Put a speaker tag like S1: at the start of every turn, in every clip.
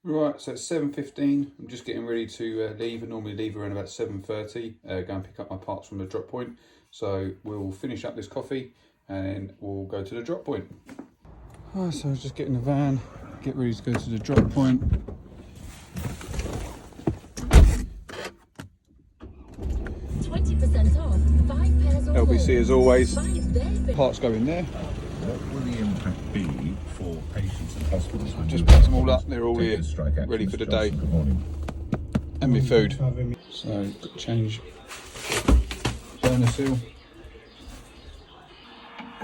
S1: Right, so it's 7:15. I'm just getting ready to leave. I normally leave around about 7:30. Go and pick up my parts from the drop point. So we'll finish up this coffee and we'll go to the drop point. Right, so I was just getting the van, get ready to go to the drop point. LBC as always. Parts go in there.
S2: What will the impact be for patients and customers?
S1: Just packed them all up. They're all here, ready for the day. And my food. So got to change burner seal.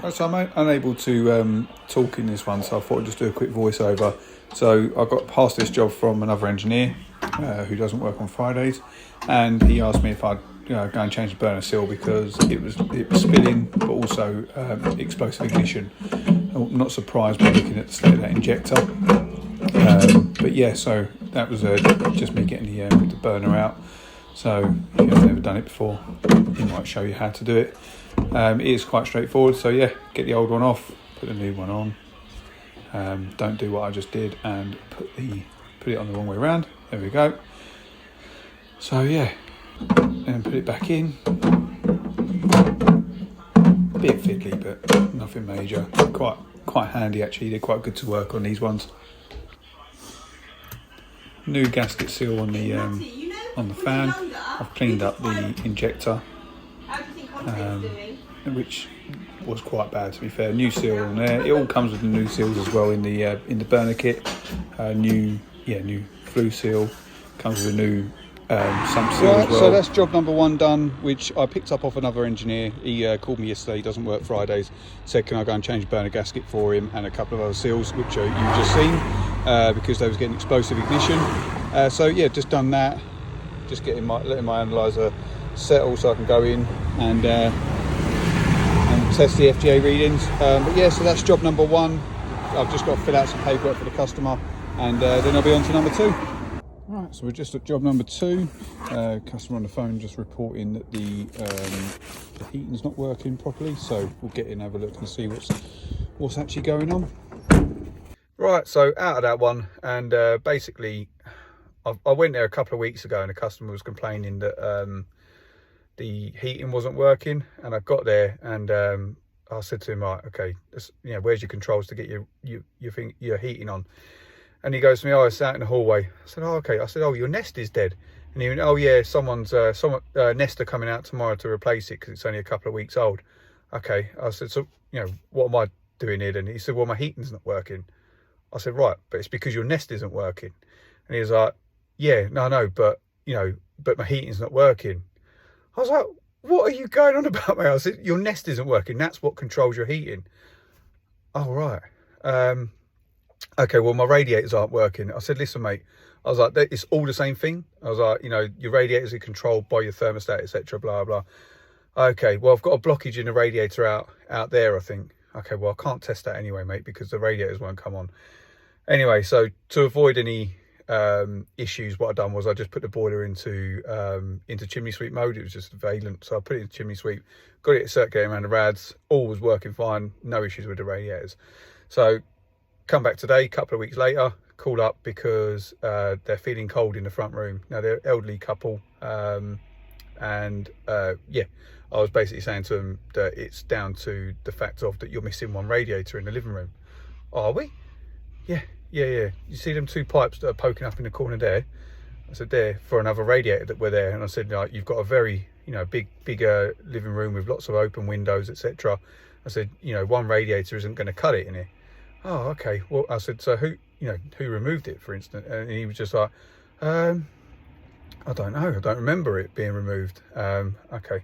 S1: So I'm unable to talk in this one, so I thought I'd just do a quick voiceover. So I got past this job from another engineer who doesn't work on Fridays, and he asked me if I'd go and change the burner seal because it was spilling, but also explosive ignition. I'm not surprised by looking at the state of that injector. But yeah, so that was just me getting the burner out. So if you've never done it before, he might show you how to do it. It is quite straightforward. So yeah, get the old one off, put the new one on. Don't do what I just did and put it on the wrong way around. There we go. So yeah, and put it back in. A bit fiddly, but nothing major. Quite handy actually. They're quite good to work on, these ones. New gasket seal on the fan. I've cleaned up the injector, which was quite bad to be fair. New seal on there. It all comes with the new seals as well in the burner kit. New flue seal comes with a new sump seal as well. So that's job number one done, which I picked up off another engineer. He called me yesterday. He doesn't work Fridays. Said can I go and change the burner gasket for him and a couple of other seals, which you've just seen, because they was getting explosive ignition. So yeah, just done that. Just letting my analyzer settle so I can go in and test the FGA readings. But yeah, so that's job number one. I've just got to fill out some paperwork for the customer, and then I'll be on to number two. Right, so we're just at job number two. Customer on the phone just reporting that the heating's not working properly, so we'll get in and have a look and see what's actually going on. Right, so out of that one, and basically I went there a couple of weeks ago and the customer was complaining that the heating wasn't working, and I got there and I said to him, right, okay, where's your controls to get your heating on? And he goes to me, oh, it's out in the hallway. I said, oh, okay. I said, oh, your Nest is dead. And he went, oh yeah, someone's Nest are coming out tomorrow to replace it because it's only a couple of weeks old. Okay. I said, so what am I doing here? And he said, well, my heating's not working. I said, right, but it's because your Nest isn't working. And he was like, yeah, no, but but my heating's not working. I was like, what are you going on about, mate? I said, your Nest isn't working. That's what controls your heating. Oh, right. Okay, well, my radiators aren't working. I said, listen, mate. I was like, it's all the same thing. I was like, your radiators are controlled by your thermostat, etc. Blah blah. Okay, well, I've got a blockage in the radiator out there, I think. Okay, well, I can't test that anyway, mate, because the radiators won't come on. Anyway, so to avoid any issues, what I've done was I just put the boiler into chimney sweep mode. It was just valent, so I put it in chimney sweep, got it circulating around the rads, all was working fine, no issues with the radiators. So come back today, a couple of weeks later, call up because they're feeling cold in the front room. Now they're an elderly couple, and yeah, I was basically saying to them that it's down to the fact of that you're missing one radiator in the living room. Are we? Yeah. You see them two pipes that are poking up in the corner there? I said, they're for another radiator that were there. And I said, you've got a very bigger living room with lots of open windows, etc. I said, one radiator isn't going to cut it in here. Oh, okay. Well, I said, so who removed it, for instance? And he was just like, I don't know. I don't remember it being removed. Okay.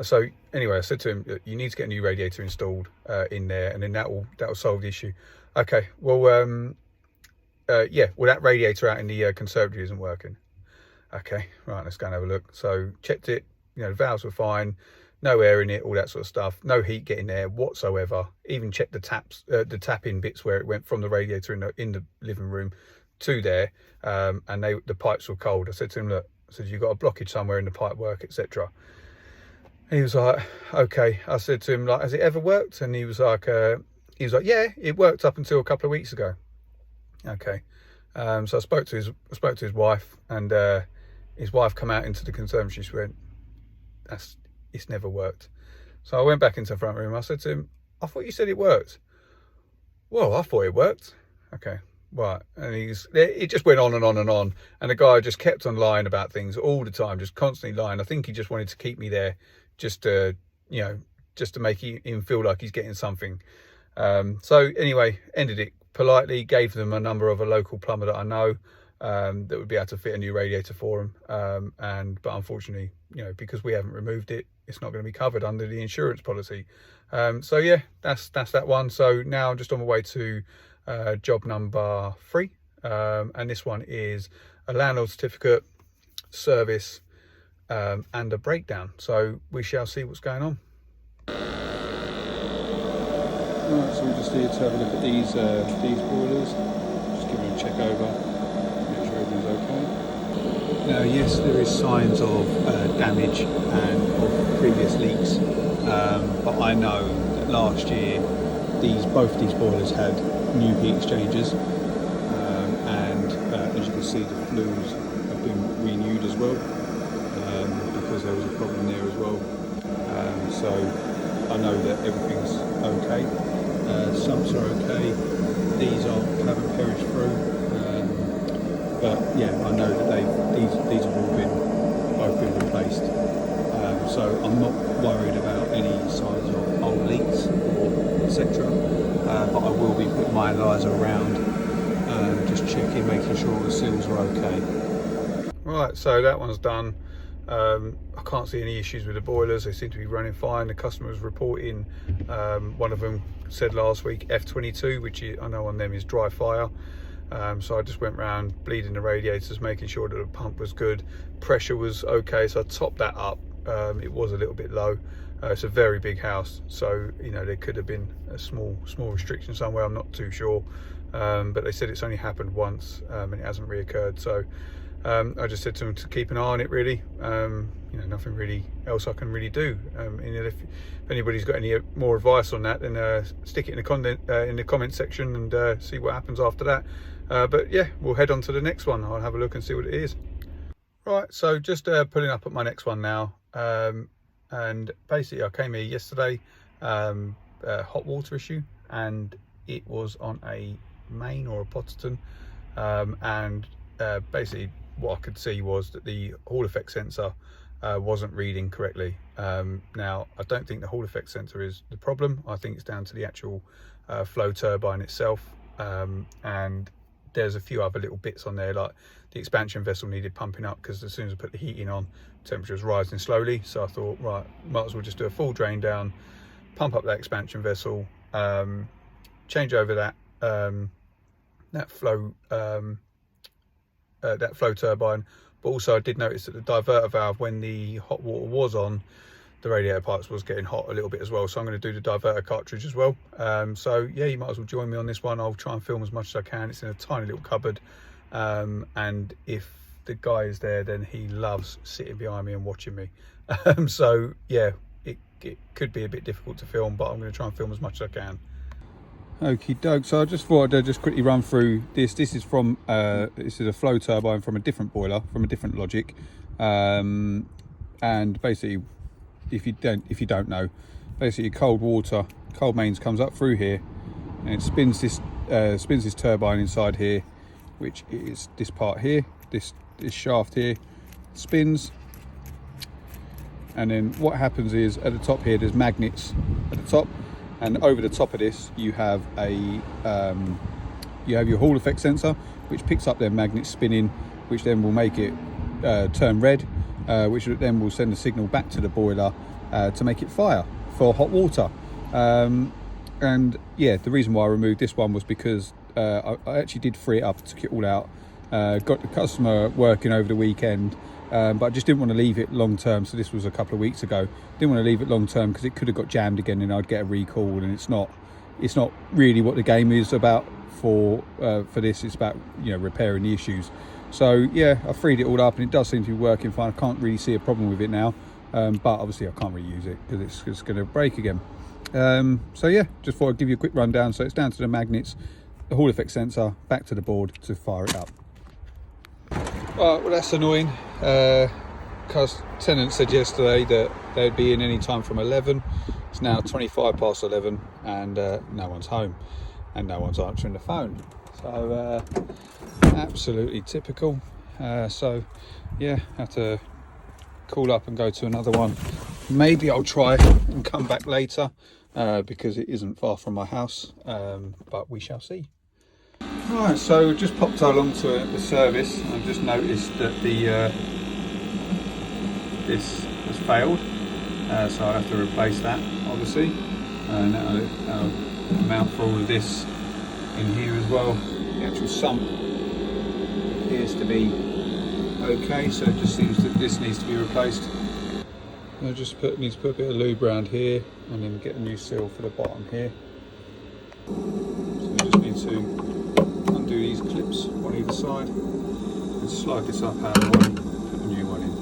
S1: So anyway, I said to him, you need to get a new radiator installed in there, and then that will solve the issue. Okay. Well, yeah. Well, that radiator out in the conservatory isn't working. Okay. Right. Let's go and have a look. So checked it. The valves were fine. No air in it, all that sort of stuff. No heat getting there whatsoever. Even checked the taps, the tap-in bits where it went from the radiator in the living room to there, and the pipes were cold. I said to him, look, I said, you've got a blockage somewhere in the pipe work, etc. He was like, okay. I said to him, like, has it ever worked? And he was like, yeah, it worked up until a couple of weeks ago. Okay. So I spoke to his wife, and his wife come out into the conservatory. She went, it's never worked. So I went back into the front room. I said to him, I thought you said it worked. Well, I thought it worked. Okay, right. And it just went on and on and on. And the guy just kept on lying about things all the time, just constantly lying. I think he just wanted to keep me there just to make him feel like he's getting something. So anyway, ended it politely, gave them a number of a local plumber that I know that would be able to fit a new radiator for him. But unfortunately, because we haven't removed it, it's not going to be covered under the insurance policy. So yeah, that's that one. So now I'm just on my way to job number 3, and this one is a landlord certificate, service, and a breakdown. So we shall see what's going on. Right, so we're just here to have a look at these boilers. Just give them a check over, make sure everything's okay. Now, yes, there is signs of damage and of previous leaks, but I know that last year both these boilers had new heat exchangers, and as you can see, the flues have been renewed as well, because there was a problem there as well. So I know that everything's okay. Sumps are okay. These haven't perished through, but yeah, I know that these have both been replaced. So I'm not worried about any signs of old leaks or etc. But I will be putting my analyzer around, just checking, making sure all the seals are okay. Right, so that one's done. I can't see any issues with the boilers. They seem to be running fine. The customer was reporting, one of them said last week F22, which I know on them is dry fire. So I just went round bleeding the radiators, making sure that the pump was good, pressure was okay. So I topped that up. It was a little bit low. It's a very big house, so there could have been a small restriction somewhere. I'm not too sure, but they said it's only happened once, and it hasn't reoccurred. So I just said to them to keep an eye on it, really. Nothing really else I can really do. If anybody's got any more advice on that, then stick it in the comment section and see what happens after that. But yeah, we'll head on to the next one. I'll have a look and see what it is. Right, so just pulling up at my next one now, and basically I came here yesterday, hot water issue, and it was on a main or a Potterton, and basically what I could see was that the Hall effect sensor wasn't reading correctly. Now, I don't think the Hall effect sensor is the problem. I think it's down to the actual flow turbine itself, and there's a few other little bits on there, like the expansion vessel needed pumping up, because as soon as I put the heating on, temperature was rising slowly. So I thought, right, might as well just do a full drain down, pump up that expansion vessel, change over that flow turbine. But also I did notice that the diverter valve, when the hot water was on, the radiator pipes was getting hot a little bit as well. So I'm going to do the diverter cartridge as well. So yeah, you might as well join me on this one. I'll try and film as much as I can. It's in a tiny little cupboard, and if the guy is there, then he loves sitting behind me and watching me. So yeah, it could be a bit difficult to film, but I'm going to try and film as much as I can. Okie doke, so I just thought I'd just quickly run through this. This is a flow turbine from a different boiler, from a different logic, and basically, if you don't know, basically cold mains comes up through here, and it spins this turbine inside here, which is this part here, this shaft here, spins, and then what happens is at the top here there's magnets at the top. And over the top of this, you have your Hall effect sensor, which picks up their magnets spinning, which then will make it turn red, which then will send a signal back to the boiler to make it fire for hot water. And yeah, the reason why I removed this one was because I actually did free it up, took it all out, got the customer working over the weekend. But I just didn't want to leave it long term. So this was a couple of weeks ago. Didn't want to leave it long term because it could have got jammed again and I'd get a recall, and it's not really what the game is about for this. It's about repairing the issues. So yeah, I freed it all up and it does seem to be working fine. I can't really see a problem with it now, but obviously I can't really use it because it's going to break again. So yeah, just thought I'd give you a quick rundown. So it's down to the magnets. the Hall effect sensor back to the board to fire it up. Well, that's annoying, because tenant said yesterday that they'd be in any time from 11. It's now 25 past 11 and no one's home and no one's answering the phone. So absolutely typical. So yeah, have to call up and go to another one. Maybe I'll try and come back later because it isn't far from my house, but we shall see. Right, so just popped along to the service and I've just noticed that the this has failed, so I have to replace that obviously, and that'll amount for all of this in here as well. The actual sump appears to be okay, so it just seems that this needs to be replaced. I just need to put a bit of lube around here and then get a new seal for the bottom here. So I just need to undo these clips on either side and slide this up out of the way, put a new one in.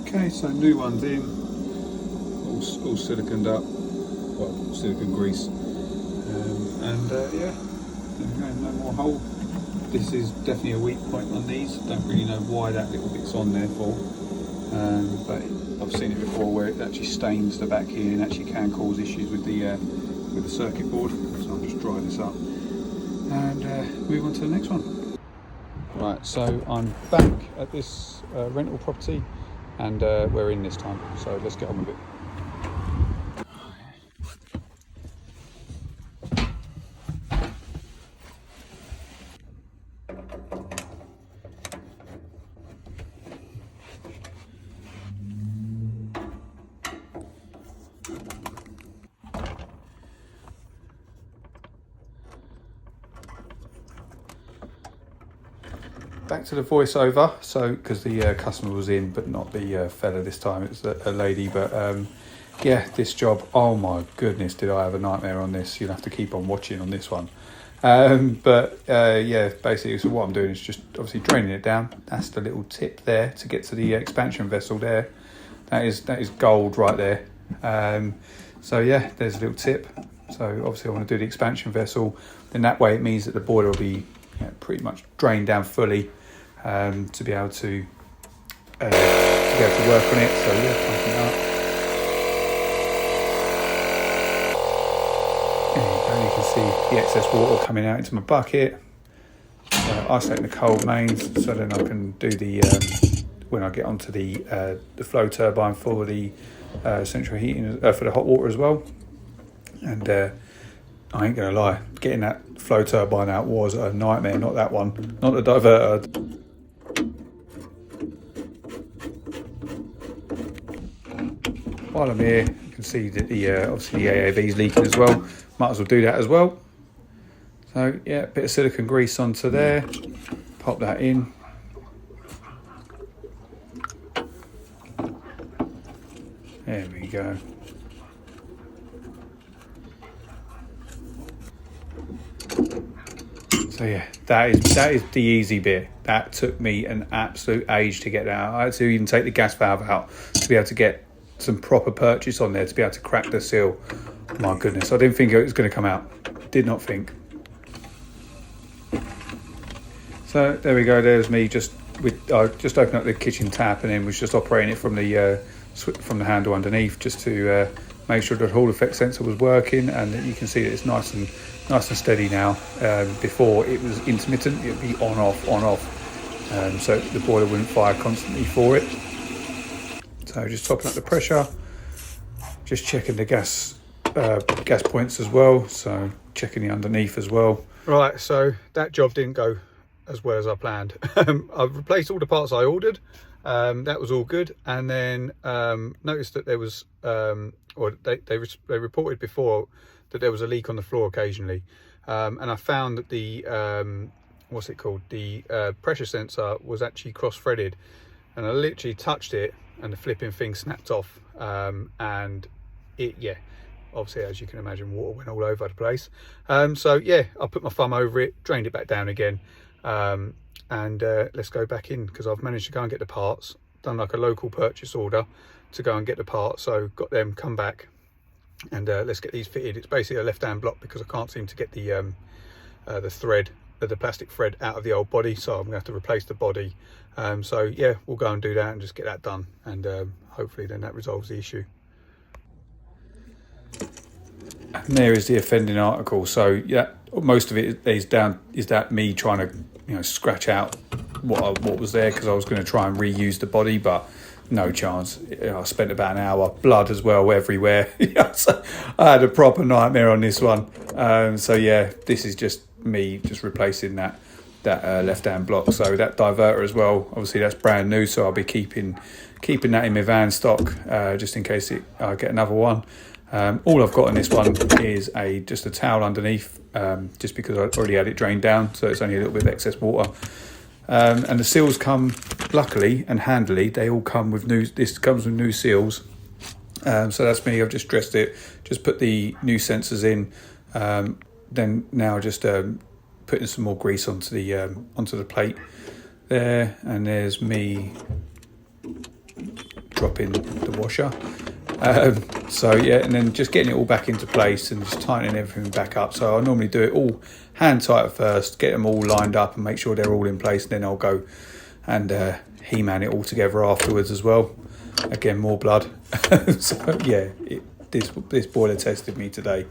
S1: Okay, so new one's in, all siliconed up, well, silicone grease, and yeah, no more hole. This is definitely a weak point on these. Don't really know why that little bit's on there for, but I've seen it before where it actually stains the back here and actually can cause issues with the circuit board. So I'll just dry this up and move on to the next one. Right, so I'm back at this rental property and we're in this time, so let's get on with it. Back to the voiceover, so because the customer was in but not the fella this time, it's a lady, but yeah, this job, oh my goodness, did I have a nightmare on this. You'll have to keep on watching on this one, but yeah, basically, so what I'm doing is just obviously draining it down. That's the little tip there to get to the expansion vessel there. That is gold right there. So yeah, there's a little tip. So obviously I want to do the expansion vessel, then that way it means that the boiler will be pretty much drained down fully, to be able to work on it. So yeah, pumping it up. There you go, you can see the excess water coming out into my bucket. Isolating the cold mains, so then I can do the when I get onto the flow turbine for the central heating, for the hot water as well. And I ain't gonna lie, getting that flow turbine out was a nightmare. Not that one, not the diverter. While I'm here, you can see that the obviously the AAV is leaking as well. Might as well do that as well. So yeah, a bit of silicone grease onto there. Pop that in. There we go. So yeah, that is the easy bit. That took me an absolute age to get that out. I had to even take the gas valve out to be able to get some proper purchase on there to be able to crack the seal. My goodness, I didn't think it was going to come out. Did not think. So there we go. There's me just opened up the kitchen tap and then was just operating it from the handle underneath just to make sure the Hall effect sensor was working, and that you can see that it's nice and steady now. Before it was intermittent, it would be on off, so the boiler wouldn't fire constantly for it. So just topping up the pressure, just checking the gas points as well, so checking the underneath as well. Right, so that job didn't go as well as I planned. I've replaced all the parts I ordered. That was all good, and then noticed that there was or they reported before that there was a leak on the floor occasionally, and I found that the the pressure sensor was actually cross-threaded, and I literally touched it and the flipping thing snapped off, and it obviously, as you can imagine, water went all over the place. So yeah, I put my thumb over it, drained it back down again, and let's go back in, because I've managed to go and get the parts, done like a local purchase order to go and get the parts, so got them, come back, and let's get these fitted. It's basically a left hand block because I can't seem to get the the thread, the plastic thread out of the old body, so I'm gonna have to replace the body. So yeah, we'll go and do that and just get that done, and hopefully then that resolves the issue. And there is the offending article. So yeah, most of it is that me trying to scratch out what was there, because I was going to try and reuse the body, but no chance. I spent about an hour, blood as well everywhere. So I had a proper nightmare on this one. So yeah, this is just me just replacing that left hand block. So that diverter as well, obviously that's brand new, so I'll be keeping that in my van stock, just in case I get another one. All I've got on this one is just a towel underneath, just because I already had it drained down, so it's only a little bit of excess water. And the seals come, luckily and handily, they all come with this comes with new seals. So that's me. I've just dressed it, just put the new sensors in. Then now just putting some more grease onto the plate there, and there's me dropping the washer. So yeah, and then just getting it all back into place and just tightening everything back up. So I normally do it all hand tight at first, get them all lined up and make sure they're all in place, and then I'll go and He-Man it all together afterwards as well. Again, more blood. So yeah, this boiler tested me today.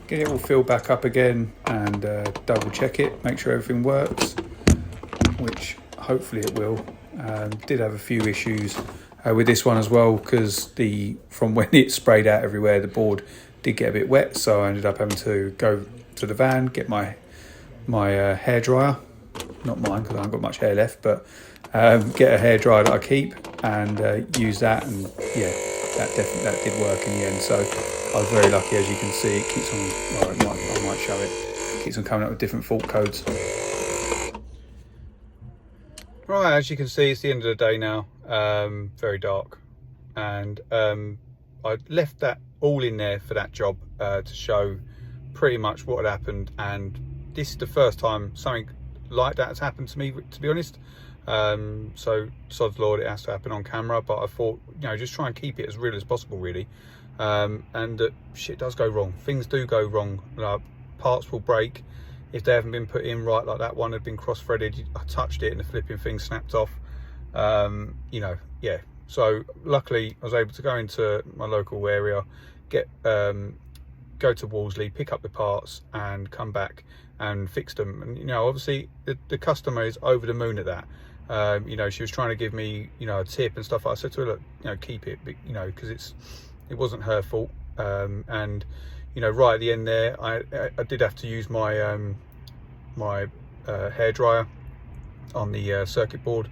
S1: Get it all filled back up again and double check it, make sure everything works, which hopefully it will. Did have a few issues with this one as well, because from when it sprayed out everywhere, the board did get a bit wet, so I ended up having to go to the van, get my hair dryer, not mine because I haven't got much hair left, but get a hair dryer that I keep and use that, and yeah, that did work in the end. So I was very lucky. As you can see, it keeps on, I might show it, keeps on coming up with different fault codes. Right, as you can see, it's the end of the day now, very dark, and I left that all in there for that job to show pretty much what had happened, and this is the first time something like that has happened to me, to be honest. So sod's law, it has to happen on camera, but I thought, just try and keep it as real as possible, really. And shit does go wrong, things do go wrong, like parts will break if they haven't been put in right, like that one had been cross-threaded. I touched it and the flipping thing snapped off. Yeah, so luckily I was able to go into my local area, go to Wolseley, pick up the parts and come back and fix them. And obviously the customer is over the moon at that. She was trying to give me a tip and stuff. I said to her, look, keep it, because it wasn't her fault. And right at the end there, I did have to use my my hair dryer on the circuit board,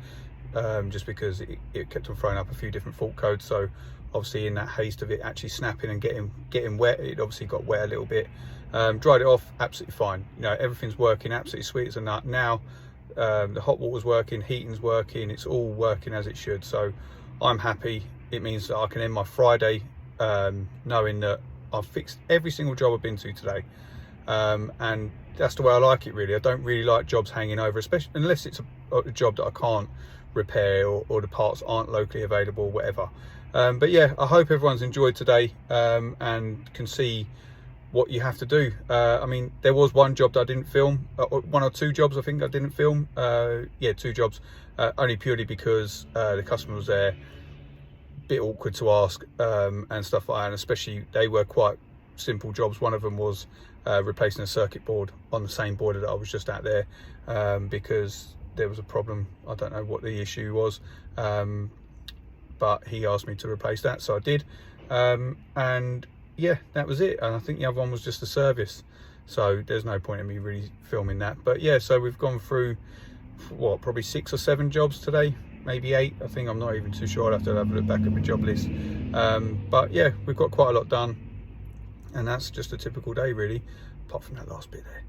S1: just because it kept on throwing up a few different fault codes. So obviously in that haste of it actually snapping and getting wet, it obviously got wet a little bit. Dried it off, absolutely fine. Everything's working absolutely sweet as a nut now. The hot water's working, heating's working, it's all working as it should. So I'm happy. It means that I can end my Friday knowing that I've fixed every single job I've been to today, and that's the way I like it, really. I don't really like jobs hanging over, especially unless it's a job that I can't repair, or the parts aren't locally available, whatever. But yeah, I hope everyone's enjoyed today and can see what you have to do. I mean, there was one job that I didn't film, one or two jobs I think I didn't film. Yeah, 2 jobs, only purely because the customer was there. Bit awkward to ask and stuff like that, and especially they were quite simple jobs. One of them was replacing a circuit board on the same boiler that I was just at there, because there was a problem. I don't know what the issue was, but he asked me to replace that, so I did. And yeah, that was it. And I think the other one was just a service, so there's no point in me really filming that. But yeah, so we've gone through probably 6 or 7 jobs today, maybe 8. I think, I'm not even too sure. I'll have to have a look back at my job list. But yeah, we've got quite a lot done, and that's just a typical day, really, apart from that last bit there.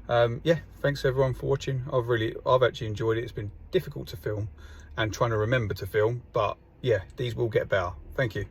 S1: Yeah, thanks everyone for watching. I've actually enjoyed it. It's been difficult to film and trying to remember to film, but yeah, these will get better. Thank you.